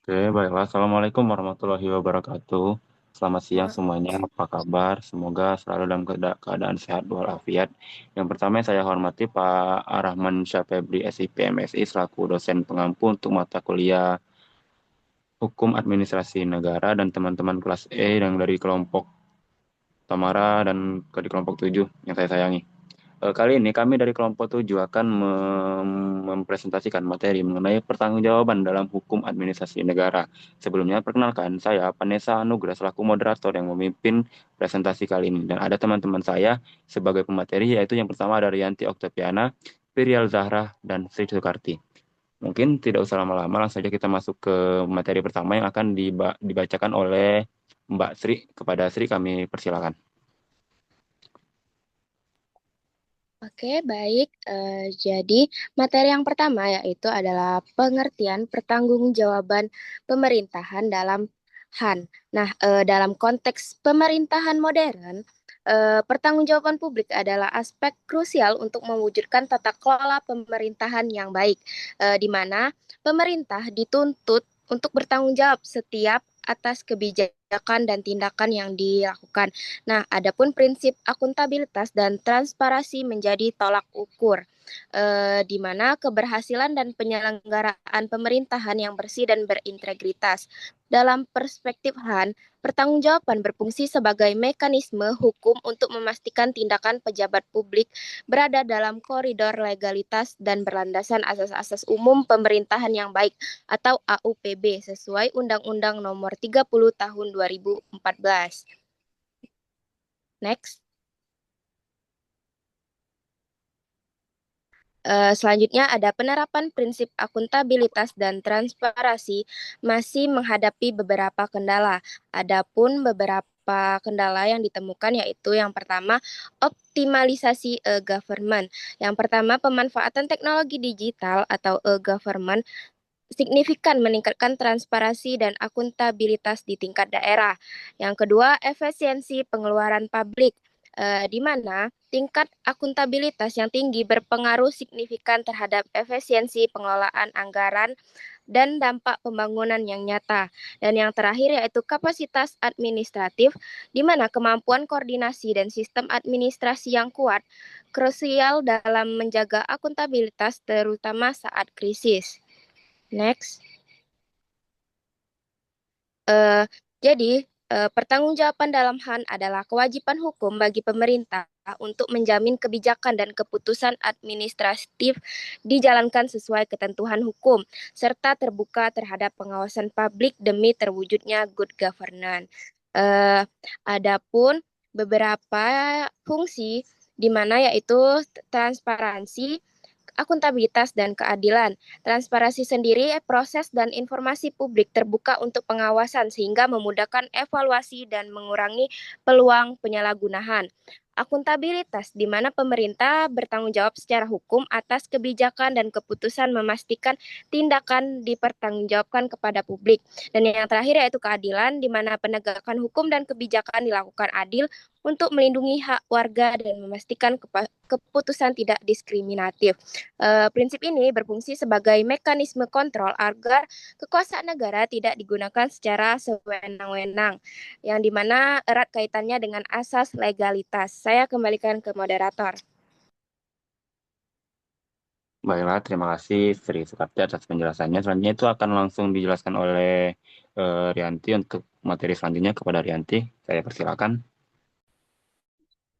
Oke, baiklah. Assalamualaikum warahmatullahi wabarakatuh. Selamat siang Wah, semuanya. Apa kabar? Semoga selalu dalam keadaan sehat walafiat. Yang pertama yang saya hormati Pak Arahman Syafebri SIP MSI selaku dosen pengampu untuk mata kuliah Hukum Administrasi Negara dan teman-teman kelas E yang dari kelompok Tamara dan di kelompok 7 yang saya sayangi. Kali ini kami dari kelompok 7 akan mempresentasikan materi mengenai pertanggungjawaban dalam hukum administrasi negara. Sebelumnya, perkenalkan saya Vanessa Anugrah selaku moderator yang memimpin presentasi kali ini. Dan ada teman-teman saya sebagai pemateri, yaitu yang pertama ada Rianti Oktaviana, Pirial Zahra, dan Sri Sukarti. Mungkin tidak usah lama-lama, langsung saja kita masuk ke materi pertama yang akan dibacakan oleh Mbak Sri. Kepada Sri kami persilakan. oke, baik. Jadi, materi yang pertama yaitu adalah pengertian pertanggungjawaban pemerintahan dalam HAN. Nah, dalam konteks pemerintahan modern, pertanggungjawaban publik adalah aspek krusial untuk mewujudkan tata kelola pemerintahan yang baik, di mana pemerintah dituntut untuk bertanggung jawab setiap atas kebijakan dan tindakan yang dilakukan. Nah, adapun prinsip akuntabilitas dan transparansi menjadi tolak ukur, di mana keberhasilan dan penyelenggaraan pemerintahan yang bersih dan berintegritas. Dalam perspektif Han, pertanggungjawaban berfungsi sebagai mekanisme hukum untuk memastikan tindakan pejabat publik berada dalam koridor legalitas dan berlandasan asas-asas umum pemerintahan yang baik atau AUPB sesuai Undang-Undang Nomor 30 Tahun 2014. Next. Selanjutnya ada penerapan prinsip akuntabilitas dan transparansi masih menghadapi beberapa kendala. Adapun beberapa kendala yang ditemukan yaitu yang pertama optimalisasi e-government. Yang pertama pemanfaatan teknologi digital atau e-government signifikan meningkatkan transparansi dan akuntabilitas di tingkat daerah. Yang kedua, efisiensi pengeluaran publik, di mana tingkat akuntabilitas yang tinggi berpengaruh signifikan terhadap efisiensi pengelolaan anggaran dan dampak pembangunan yang nyata. Dan yang terakhir yaitu kapasitas administratif, di mana kemampuan koordinasi dan sistem administrasi yang kuat krusial dalam menjaga akuntabilitas terutama saat krisis. Next. Eh, jadi, pertanggungjawaban dalam HAN adalah kewajiban hukum bagi pemerintah untuk menjamin kebijakan dan keputusan administratif dijalankan sesuai ketentuan hukum, serta terbuka terhadap pengawasan publik demi terwujudnya good governance. Eh, Adapun beberapa fungsi di mana yaitu transparansi, akuntabilitas dan keadilan. Transparansi sendiri proses dan informasi publik terbuka untuk pengawasan sehingga memudahkan evaluasi dan mengurangi peluang penyalahgunaan. Akuntabilitas di mana pemerintah bertanggung jawab secara hukum atas kebijakan dan keputusan memastikan tindakan dipertanggungjawabkan kepada publik. Dan yang terakhir yaitu keadilan di mana penegakan hukum dan kebijakan dilakukan adil untuk melindungi hak warga dan memastikan keputusan tidak diskriminatif. Prinsip ini berfungsi sebagai mekanisme kontrol agar kekuasaan negara tidak digunakan secara sewenang-wenang, yang dimana erat kaitannya dengan asas legalitas. Saya kembalikan ke moderator. Baiklah, terima kasih Sri Sukarti atas penjelasannya. Selanjutnya itu akan langsung dijelaskan oleh Rianti untuk materi selanjutnya kepada Rianti. Saya persilakan.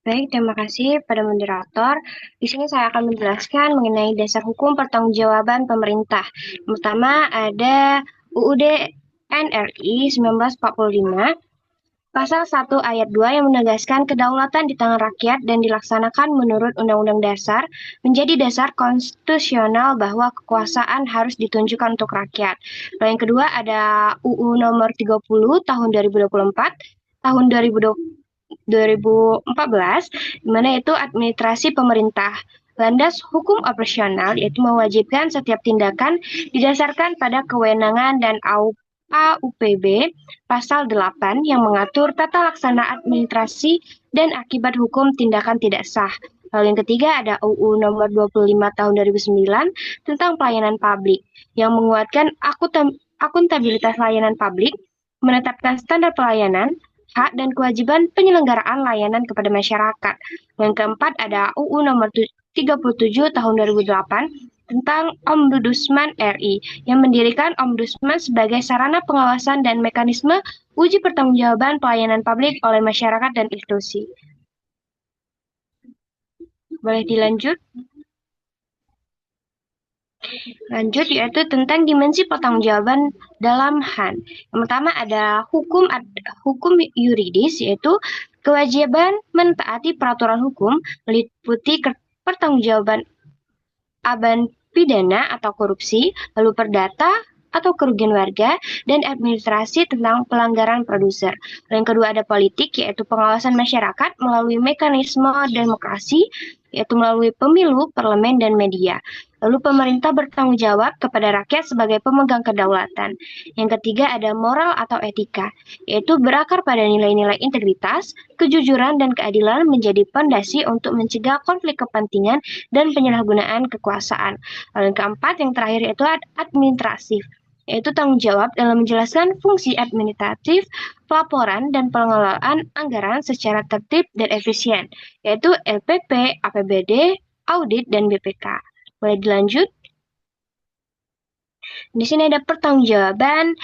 Baik, terima kasih pada moderator. Di sini saya akan menjelaskan mengenai dasar hukum pertanggungjawaban pemerintah. Yang pertama ada UUD NRI 1945, Pasal 1 ayat 2 yang menegaskan kedaulatan di tangan rakyat dan dilaksanakan menurut Undang-Undang Dasar menjadi dasar konstitusional bahwa kekuasaan harus ditunjukkan untuk rakyat. Lalu yang kedua ada UU nomor 30 tahun 2024, tahun 2014, di mana itu administrasi pemerintah. Landas hukum operasional yaitu mewajibkan setiap tindakan didasarkan pada kewenangan dan AUPB pasal 8 yang mengatur tata laksana administrasi dan akibat hukum tindakan tidak sah. Lalu yang ketiga ada UU nomor 25 tahun 2009 tentang pelayanan publik yang menguatkan akuntabilitas layanan publik, menetapkan standar pelayanan, hak dan kewajiban penyelenggaraan layanan kepada masyarakat. Yang keempat ada UU nomor 37 tahun 2008 tentang Ombudsman RI yang mendirikan Ombudsman sebagai sarana pengawasan dan mekanisme uji pertanggungjawaban pelayanan publik oleh masyarakat dan institusi. Boleh dilanjut? Lanjut yaitu tentang dimensi pertanggungjawaban dalam HAN. Yang pertama ada hukum yuridis yaitu kewajiban mentaati peraturan hukum meliputi pertanggungjawaban aban pidana atau korupsi, lalu perdata atau kerugian warga, dan administrasi tentang pelanggaran produser. Yang kedua ada politik, yaitu pengawasan masyarakat melalui mekanisme demokrasi, yaitu melalui pemilu, parlemen, dan media. Lalu pemerintah bertanggung jawab kepada rakyat sebagai pemegang kedaulatan. Yang ketiga ada moral atau etika, yaitu berakar pada nilai-nilai integritas, kejujuran, dan keadilan menjadi pondasi untuk mencegah konflik kepentingan dan penyalahgunaan kekuasaan. Lalu yang keempat, yang terakhir yaitu administratif, yaitu tanggung jawab dalam menjelaskan fungsi administratif, pelaporan, dan pengelolaan anggaran secara tertib dan efisien, yaitu LPP, APBD, audit, dan BPK. Boleh dilanjut? Di sini ada pertanggungjawaban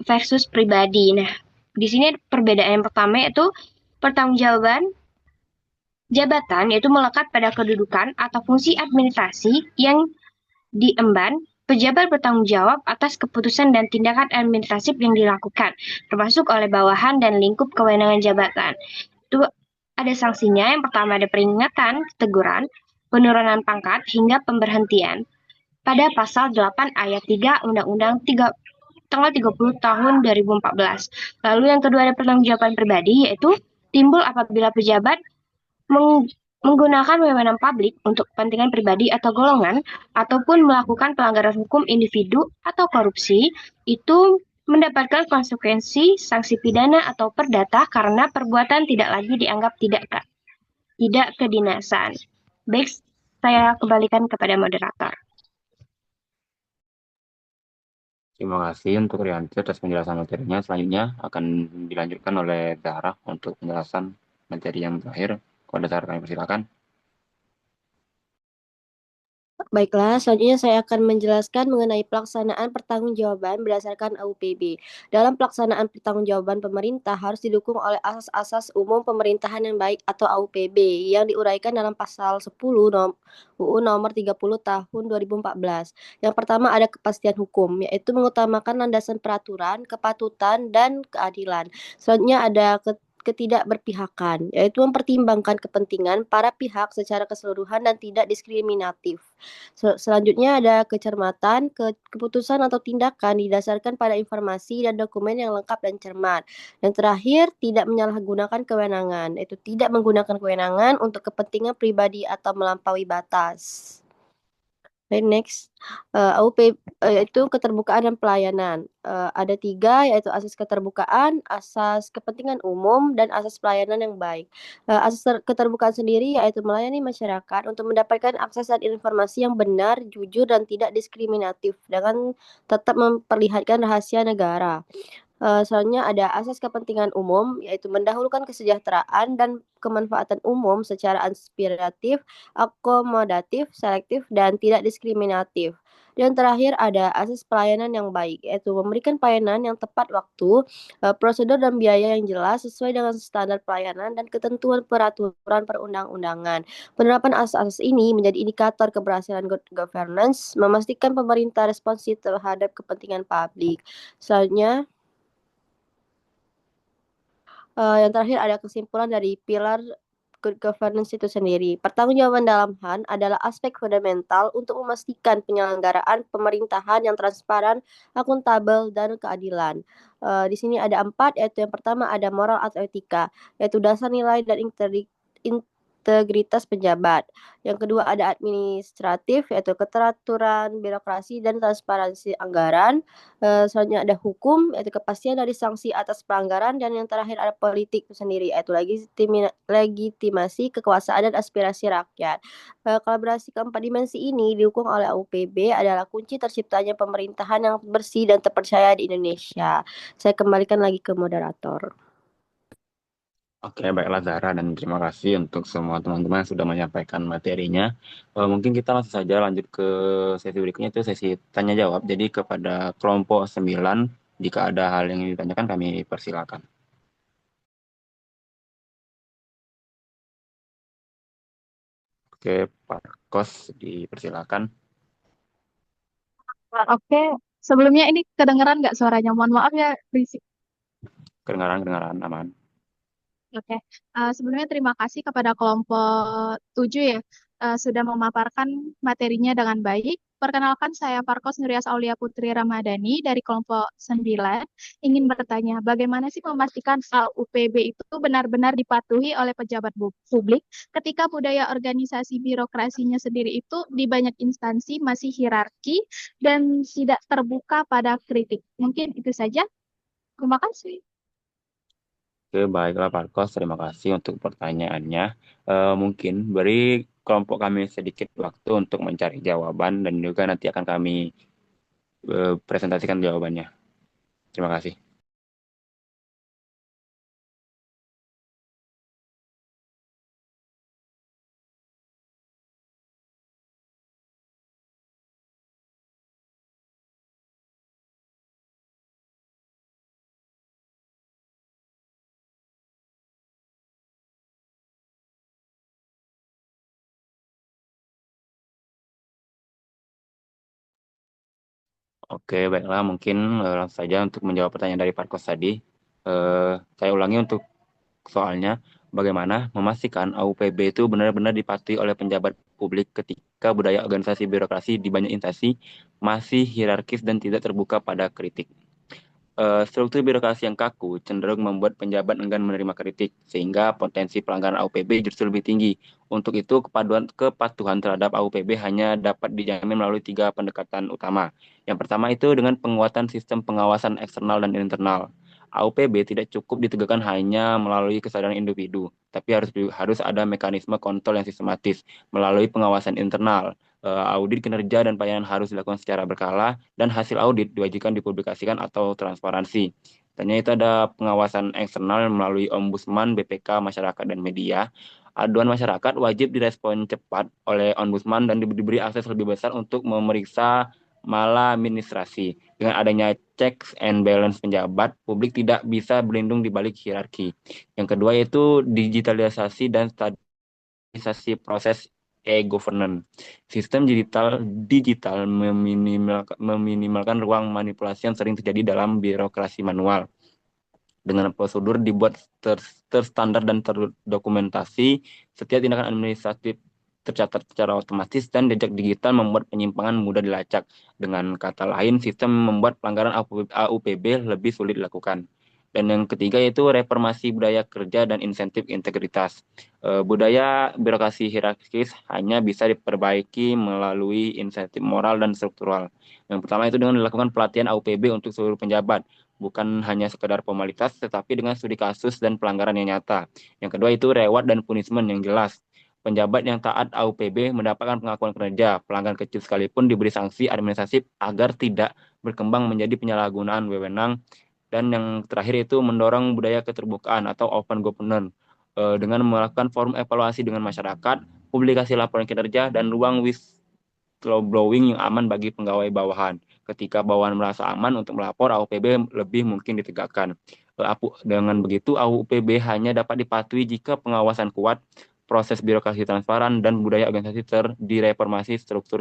versus pribadi. Nah, di sini perbedaan yang pertama yaitu pertanggungjawaban jabatan yaitu melekat pada kedudukan atau fungsi administrasi yang diemban. Pejabat bertanggung jawab atas keputusan dan tindakan administratif yang dilakukan, termasuk oleh bawahan dan lingkup kewenangan jabatan. Itu ada sanksinya. Yang pertama ada peringatan, teguran, penurunan pangkat, hingga pemberhentian pada pasal 8 ayat 3 Undang-Undang tanggal 30 tahun 2014. Lalu yang kedua ada pertanggungjawaban pribadi, yaitu timbul apabila pejabat menggunakan wewenang publik untuk kepentingan pribadi atau golongan, ataupun melakukan pelanggaran hukum individu atau korupsi, itu mendapatkan konsekuensi sanksi pidana atau perdata karena perbuatan tidak lagi dianggap tidak kedinasan. Baik, saya kembalikan kepada moderator. Terima kasih untuk Rianti atas penjelasan materinya. Selanjutnya akan dilanjutkan oleh Zahra untuk penjelasan materi yang terakhir. Kalau ada Zahra, kami persilakan. Baiklah, selanjutnya saya akan menjelaskan mengenai pelaksanaan pertanggungjawaban berdasarkan AUPB. Dalam pelaksanaan pertanggungjawaban pemerintah harus didukung oleh asas-asas umum pemerintahan yang baik atau AUPB yang diuraikan dalam pasal 10 UU nomor 30 tahun 2014. Yang pertama ada kepastian hukum, yaitu mengutamakan landasan peraturan, kepatutan, dan keadilan. Selanjutnya ada ketidakberpihakan, yaitu mempertimbangkan kepentingan para pihak secara keseluruhan dan tidak diskriminatif. Selanjutnya ada kecermatan, keputusan atau tindakan didasarkan pada informasi dan dokumen yang lengkap dan cermat. Yang terakhir, tidak menyalahgunakan kewenangan, yaitu tidak menggunakan kewenangan untuk kepentingan pribadi atau melampaui batas. Next, AUP yaitu keterbukaan dan pelayanan. Ada 3, yaitu asas keterbukaan, asas kepentingan umum, dan asas pelayanan yang baik. Asas keterbukaan sendiri yaitu melayani masyarakat untuk mendapatkan akses dan informasi yang benar, jujur, dan tidak diskriminatif dengan tetap memperlihatkan rahasia negara. Selanjutnya ada asas kepentingan umum, yaitu mendahulukan kesejahteraan dan kemanfaatan umum secara aspiratif, akomodatif, selektif, dan tidak diskriminatif. Dan terakhir ada asas pelayanan yang baik, yaitu memberikan pelayanan yang tepat waktu, prosedur dan biaya yang jelas sesuai dengan standar pelayanan dan ketentuan peraturan perundang-undangan. Penerapan asas-asas ini menjadi indikator keberhasilan good governance, memastikan pemerintah responsif terhadap kepentingan publik. Selanjutnya, yang terakhir ada kesimpulan dari pilar good governance itu sendiri. Pertanggungjawaban dalam HAN adalah aspek fundamental untuk memastikan penyelenggaraan pemerintahan yang transparan, akuntabel, dan keadilan. Di sini ada 4, yaitu yang pertama ada moral atau etika, yaitu dasar nilai dan integritas penjabat. Yang kedua ada administratif, yaitu keteraturan birokrasi dan transparansi anggaran. Selanjutnya ada hukum, yaitu kepastian dari sanksi atas pelanggaran. Dan yang terakhir ada politik itu sendiri, yaitu legitimasi kekuasaan dan aspirasi rakyat. Kolaborasi keempat dimensi ini didukung oleh AUPB adalah kunci terciptanya pemerintahan yang bersih dan terpercaya di Indonesia. Saya kembalikan lagi ke moderator. Oke, baiklah Zahra, dan terima kasih untuk semua teman-teman yang sudah menyampaikan materinya. Mungkin kita langsung saja lanjut ke sesi berikutnya, itu sesi tanya jawab. Jadi kepada kelompok 9, jika ada hal yang ingin ditanyakan kami persilakan. Oke, Pak Kos dipersilakan. Oke, sebelumnya ini kedengeran nggak suaranya? Mohon maaf ya, berisik. Kedengaran aman. Oke, sebelumnya terima kasih kepada kelompok 7 ya, sudah memaparkan materinya dengan baik. Perkenalkan saya Parkos Nurias Aulia Putri Ramadhani dari kelompok 9. Ingin bertanya, bagaimana sih memastikan AUPB itu benar-benar dipatuhi oleh pejabat publik ketika budaya organisasi birokrasinya sendiri itu di banyak instansi masih hierarki dan tidak terbuka pada kritik. Mungkin itu saja. Terima kasih. Oke, baiklah Pak Kos, terima kasih untuk pertanyaannya. Mungkin beri kelompok kami sedikit waktu untuk mencari jawaban dan juga nanti akan kami presentasikan jawabannya. Terima kasih. Oke, baiklah. Mungkin langsung saja untuk menjawab pertanyaan dari Pak Kos tadi. Saya ulangi untuk soalnya, bagaimana memastikan AUPB itu benar-benar dipatuhi oleh penjabat publik ketika budaya organisasi birokrasi di banyak instansi masih hierarkis dan tidak terbuka pada kritik. Struktur birokrasi yang kaku cenderung membuat penjabat enggan menerima kritik, sehingga potensi pelanggaran AUPB justru lebih tinggi. Untuk itu, kepatuhan terhadap AUPB hanya dapat dijamin melalui 3 pendekatan utama. Yang pertama itu dengan penguatan sistem pengawasan eksternal dan internal. AUPB tidak cukup ditegakkan hanya melalui kesadaran individu, tapi harus ada mekanisme kontrol yang sistematis melalui pengawasan internal. Audit kinerja dan pelayanan harus dilakukan secara berkala dan hasil audit diwajibkan dipublikasikan atau transparansi. Tanya itu ada pengawasan eksternal melalui ombudsman, BPK, masyarakat, dan media. Aduan masyarakat wajib direspon cepat oleh ombudsman dan diberi akses lebih besar untuk memeriksa maladministrasi. Dengan adanya checks and balance penjabat, publik tidak bisa berlindung di balik hierarki. Yang kedua yaitu digitalisasi dan standarisasi proses e-governance. Sistem digital meminimalkan ruang manipulasi yang sering terjadi dalam birokrasi manual. Dengan prosedur dibuat terstandar dan terdokumentasi, setiap tindakan administratif tercatat secara otomatis dan jejak digital membuat penyimpangan mudah dilacak. Dengan kata lain, sistem membuat pelanggaran AUPB lebih sulit dilakukan. Dan yang ketiga yaitu reformasi budaya kerja dan insentif integritas. Budaya birokrasi hierarkis hanya bisa diperbaiki melalui insentif moral dan struktural. Yang pertama itu dengan dilakukan pelatihan AUPB untuk seluruh penjabat, bukan hanya sekedar formalitas, tetapi dengan studi kasus dan pelanggaran yang nyata. Yang kedua itu reward dan punishment yang jelas. Penjabat yang taat AUPB mendapatkan pengakuan kinerja, pelanggan kecil sekalipun diberi sanksi administratif agar tidak berkembang menjadi penyalahgunaan wewenang. Dan yang terakhir itu mendorong budaya keterbukaan atau open governance dengan melakukan forum evaluasi dengan masyarakat, publikasi laporan kinerja, dan ruang whistleblowing yang aman bagi pegawai bawahan. Ketika bawahan merasa aman untuk melapor, AUPB lebih mungkin ditegakkan. Dengan begitu, AUPB hanya dapat dipatuhi jika pengawasan kuat, proses birokrasi transparan, dan budaya organisasi direformasi. Struktur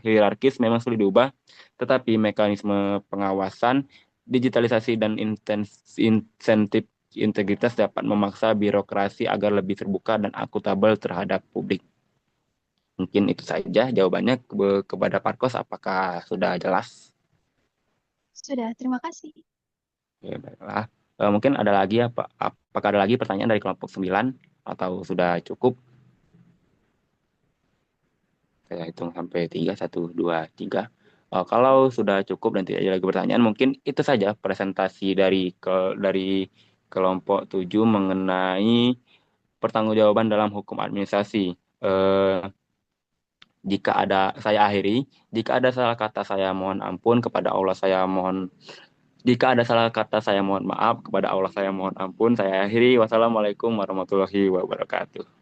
hierarkis memang sulit diubah, tetapi mekanisme pengawasan, digitalisasi, dan insentif integritas dapat memaksa birokrasi agar lebih terbuka dan akuntabel terhadap publik. Mungkin itu saja jawabannya kepada Parkos. Apakah sudah jelas? Sudah, terima kasih. Ya, baiklah. Mungkin ada lagi apakah ada lagi pertanyaan dari kelompok 9 atau sudah cukup? Saya hitung sampai 3, 1, 2, 3. Kalau sudah cukup dan tidak ada lagi pertanyaan, mungkin itu saja presentasi dari kelompok 7 mengenai pertanggungjawaban dalam hukum administrasi. Jika ada saya akhiri, jika ada salah kata saya mohon ampun, kepada Allah saya mohon jika ada salah kata saya mohon maaf, kepada Allah saya mohon ampun. Saya akhiri. Wassalamualaikum warahmatullahi wabarakatuh.